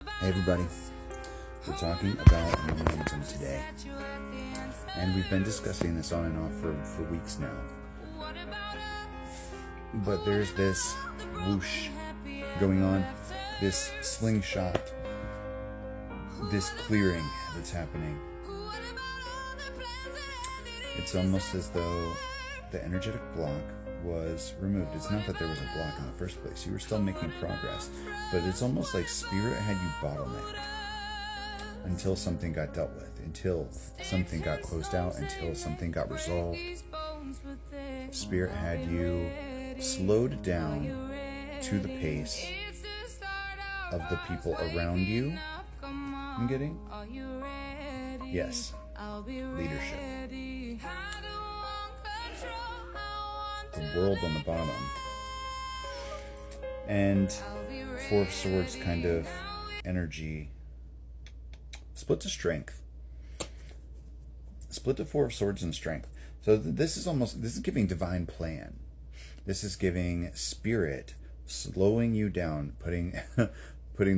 Hey everybody, we're talking about momentum today. And we've been discussing this on and off for weeks now. But there's this whoosh going on, this slingshot, this clearing that's happening. It's almost as though the energetic block was removed. It's not that there was a block in the first place. You were still making progress, but it's almost like Spirit had you bottlenecked until something got dealt with, until something got closed out, until something got resolved. Spirit had you slowed down to the pace of the people around you. I'm getting? Yes. Leadership. The world on the bottom. And Four of Swords kind of energy split to strength. Split to Four of Swords and strength. So this is giving divine plan. This is giving Spirit slowing you down, putting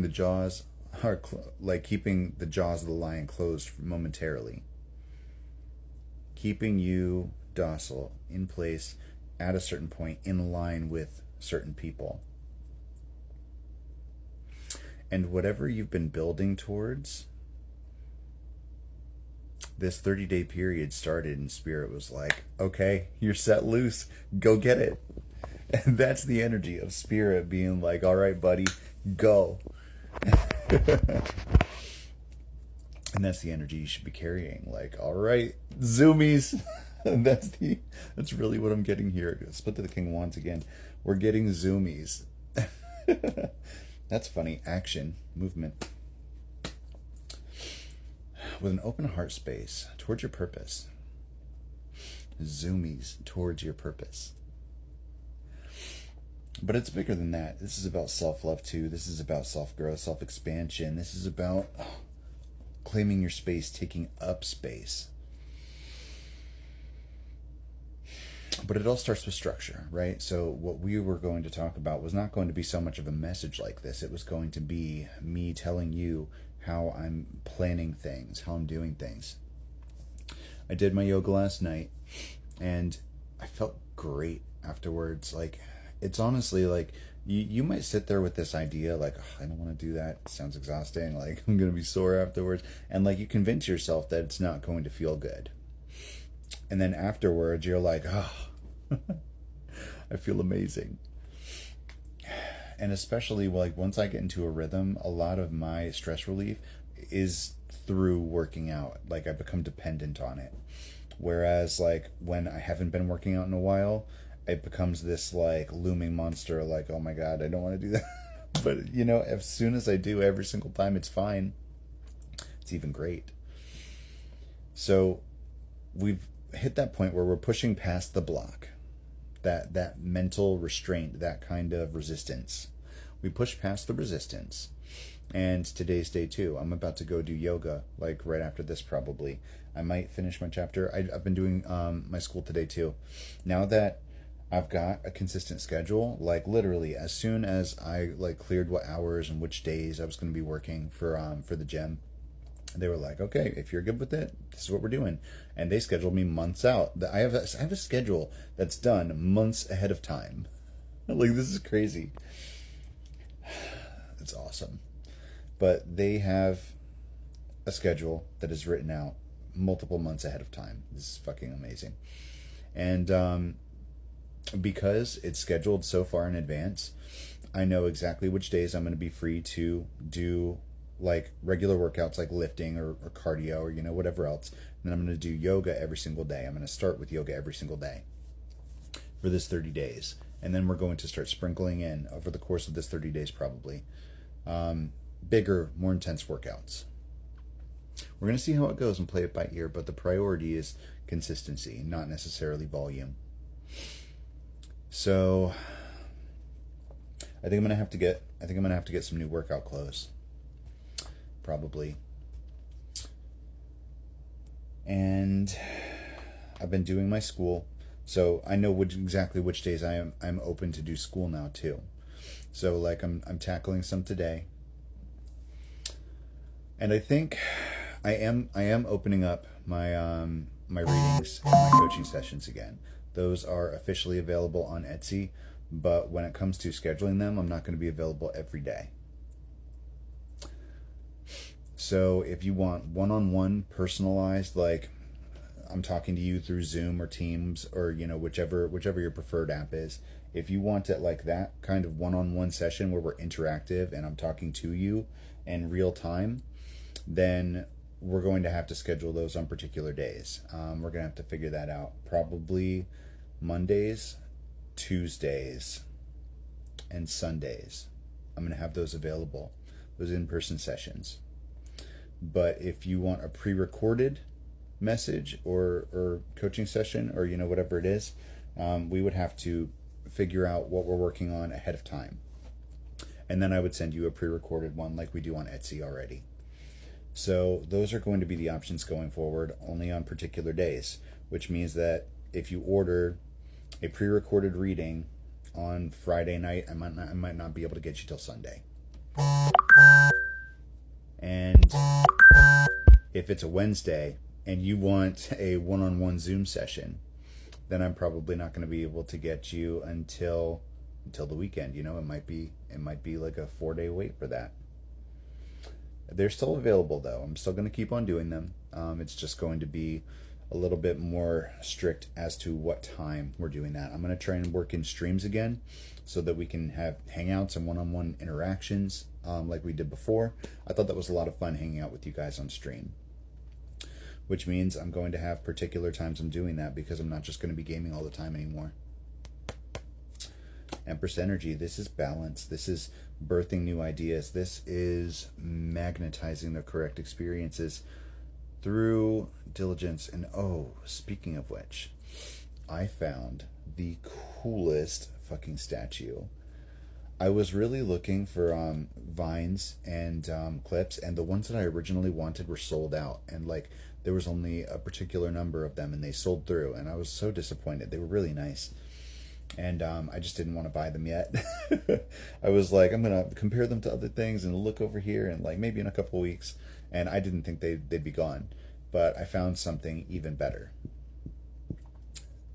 the jaws, like keeping the jaws of the lion closed momentarily. Keeping you docile, in place, at a certain point, in line with certain people. And whatever you've been building towards, this 30-day period started and Spirit was like, okay, you're set loose, go get it. And that's the energy of Spirit being like, all right, buddy, go. And that's the energy you should be carrying. Like, all right, zoomies. That's really what I'm getting here. Split to the King of Wands again. We're getting zoomies. That's funny. Action, movement. With an open heart space towards your purpose. Zoomies towards your purpose. But it's bigger than that. This is about self-love too. This is about self-growth, self-expansion. This is about claiming your space, taking up space. But it all starts with structure, right? So what we were going to talk about was not going to be so much of a message like this. It was going to be me telling you how I'm planning things, how I'm doing things. I did my yoga last night, and I felt great afterwards. Like, it's honestly like, you might sit there with this idea, like, oh, I don't want to do that. It sounds exhausting. Like, I'm going to be sore afterwards. And like, you convince yourself that it's not going to feel good. And then afterwards, you're like, oh, I feel amazing. And especially like once I get into a rhythm, a lot of my stress relief is through working out. Like, I become dependent on it. Whereas like when I haven't been working out in a while, it becomes this like looming monster, like, oh my God, I don't want to do that. But you know, as soon as I do, every single time, it's fine. It's even great. So we've hit that point where we're pushing past the block, that mental restraint, that kind of resistance. We push past the resistance, and today's day 2. I'm about to go do yoga, like right after this probably. I might finish my chapter. I've been doing my school today too. Now that I've got a consistent schedule, like literally as soon as I like cleared what hours and which days I was going to be working for the gym, they were like, okay, if you're good with it, this is what we're doing. And they scheduled me months out. I have a schedule that's done months ahead of time. Like, this is crazy. It's awesome. But they have a schedule that is written out multiple months ahead of time. This is fucking amazing. And because it's scheduled so far in advance, I know exactly which days I'm going to be free to do like regular workouts like lifting or cardio or, you know, whatever else. And then I'm going to do yoga every single day. I'm going to start with yoga every single day for this 30 days. And then we're going to start sprinkling in over the course of this 30 days probably bigger, more intense workouts. We're going to see how it goes and play it by ear, but the priority is consistency, not necessarily volume. So I think I'm going to have to get some new workout clothes. Probably. And I've been doing my school, so I know exactly which days I'm open to do school now too. So like I'm tackling some today. And I think I am opening up my readings and my coaching sessions again. Those are officially available on Etsy, but when it comes to scheduling them, I'm not going to be available every day. So if you want one-on-one personalized, like I'm talking to you through Zoom or Teams or whichever your preferred app is, if you want it like that kind of one-on-one session where we're interactive and I'm talking to you in real time, then we're going to have to schedule those on particular days. We're going to have to figure that out. Probably Mondays, Tuesdays, and Sundays. I'm going to have those available, those in-person sessions. But if you want a pre-recorded message or coaching session or whatever it is, we would have to figure out what we're working on ahead of time. And then I would send you a pre-recorded one like we do on Etsy already. So those are going to be the options going forward, only on particular days, which means that if you order a pre-recorded reading on Friday night, I might not be able to get you till Sunday. And if it's a Wednesday and you want a one-on-one Zoom session, then I'm probably not going to be able to get you until the weekend. It might be like a 4-day wait for that. They're still available though. I'm still going to keep on doing them. It's just going to be a little bit more strict as to what time we're doing that. I'm going to try and work in streams again so that we can have hangouts and one-on-one interactions like we did before. I thought that was a lot of fun hanging out with you guys on stream, which means I'm going to have particular times I'm doing that because I'm not just going to be gaming all the time anymore. Empress energy, this is balance. This is birthing new ideas. This is magnetizing the correct experiences through diligence. And speaking of which, I found the coolest fucking statue. I was really looking for vines and clips, and the ones that I originally wanted were sold out, and like there was only a particular number of them and they sold through, and I was so disappointed. They were really nice. And I just didn't want to buy them yet. I was like, I'm going to compare them to other things and look over here and like maybe in a couple weeks. And I didn't think they'd be gone. But I found something even better.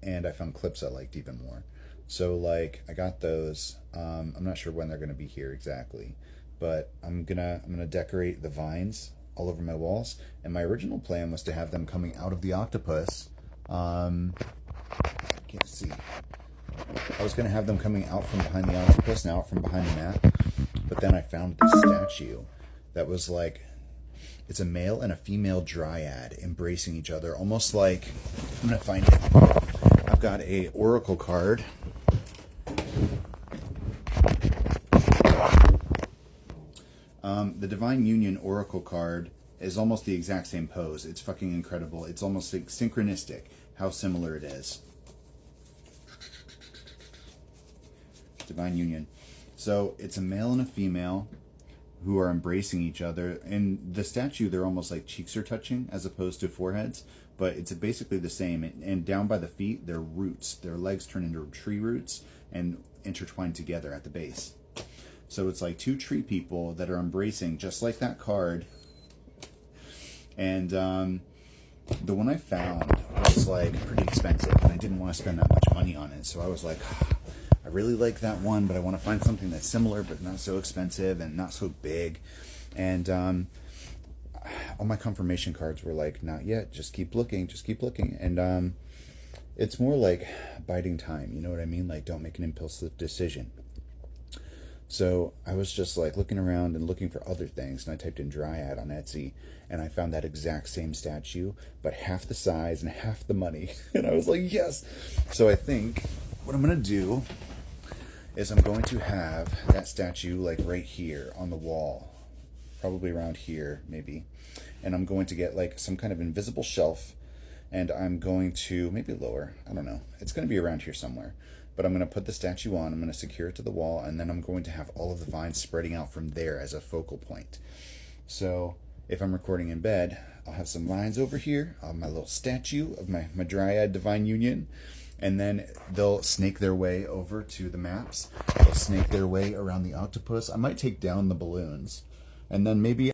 And I found clips I liked even more. So like I got those. I'm not sure when they're going to be here exactly. But I'm gonna decorate the vines all over my walls. And my original plan was to have them coming out of the octopus. I can't see. I was going to have them coming out from behind the octopus and out from behind the map, but then I found this statue that was like, it's a male and a female dryad embracing each other, almost like, I'm going to find it. I've got a oracle card. The Divine Union oracle card is almost the exact same pose. It's fucking incredible. It's almost like synchronistic how similar it is. Divine Union. So it's a male and a female who are embracing each other. In the statue, they're almost like cheeks are touching as opposed to foreheads, but it's basically the same. And down by the feet, they're roots. Their legs turn into tree roots and intertwine together at the base. So it's like two tree people that are embracing, just like that card. And the one I found was like pretty expensive, and I didn't want to spend that much money on it. So I was like, I really like that one, but I want to find something that's similar but not so expensive and not so big. And all my confirmation cards were like, not yet, just keep looking, just keep looking. And it's more like biding time, you know what I mean? Like, don't make an impulsive decision. So I was just like looking around and looking for other things, and I typed in Dryad on Etsy, and I found that exact same statue, but half the size and half the money. And I was like, yes! So I think what I'm going to do is I'm going to have that statue like right here on the wall, probably around here maybe, and I'm going to get like some kind of invisible shelf, and I'm going to, maybe lower, I don't know, it's going to be around here somewhere, but I'm going to put the statue on, I'm going to secure it to the wall, and then I'm going to have all of the vines spreading out from there as a focal point. So if I'm recording in bed, I'll have some vines over here, I'll have my little statue of my Dryad Divine Union, and then they'll snake their way over to the maps. They'll snake their way around the octopus. I might take down the balloons. And then maybe